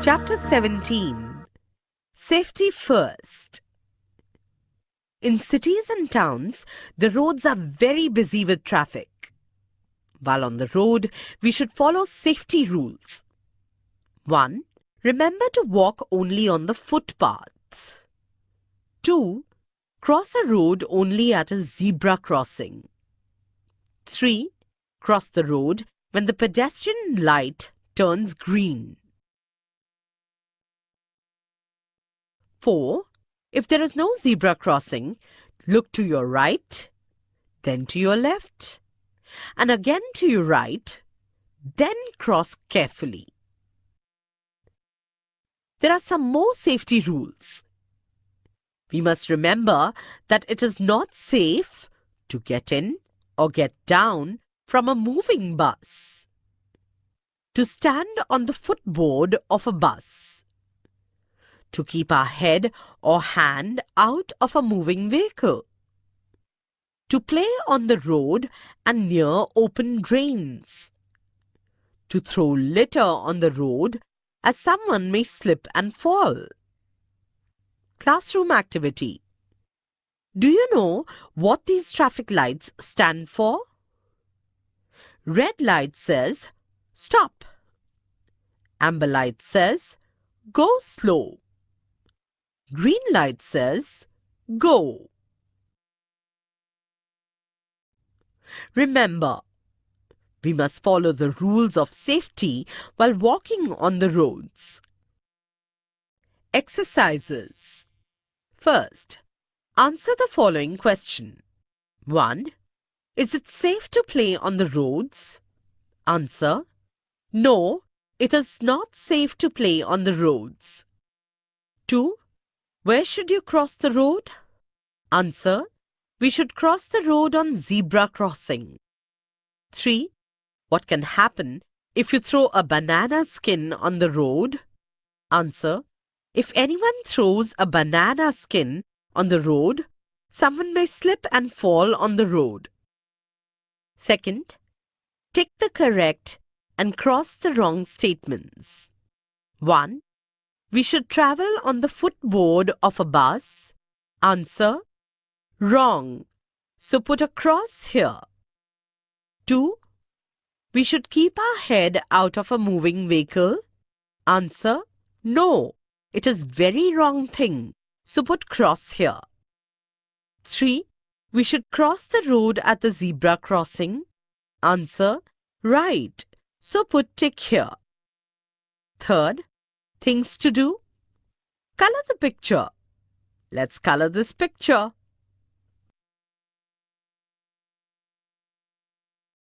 Chapter 17. Safety First. In cities and towns, the roads are very busy with traffic. While on the road, we should follow safety rules. 1. Remember to walk only on the footpaths. 2. Cross a road only at a zebra crossing. 3. Cross the road when the pedestrian light turns green. 4. If there is no zebra crossing, look to your right, then to your left, and again to your right, then cross carefully. There are some more safety rules. We must remember that it is not safe to get in or get down from a moving bus, to stand on the footboard of a bus, to keep our head or hand out of a moving vehicle, to play on the road and near open drains, to throw litter on the road as someone may slip and fall. Classroom activity. Do you know what these traffic lights stand for? Red light says, stop. Amber light says, go slow. Green light says, go. Remember, we must follow the rules of safety while walking on the roads. Exercises. First, answer the following question. 1. Is it safe to play on the roads? Answer. No, it is not safe to play on the roads. 2. Where should you cross the road? Answer. We should cross the road on zebra crossing. 3. What can happen if you throw a banana skin on the road? Answer. If anyone throws a banana skin on the road, someone may slip and fall on the road. Second, tick the correct and cross the wrong statements. 1. We should travel on the footboard of a bus. Answer. Wrong. So put a cross here. 2. We should keep our head out of a moving vehicle. Answer. No. It is very wrong thing. So put cross here. 3. We should cross the road at the zebra crossing. Answer. Right. So put tick here. Third, things to do. Color the picture. Let's color this picture.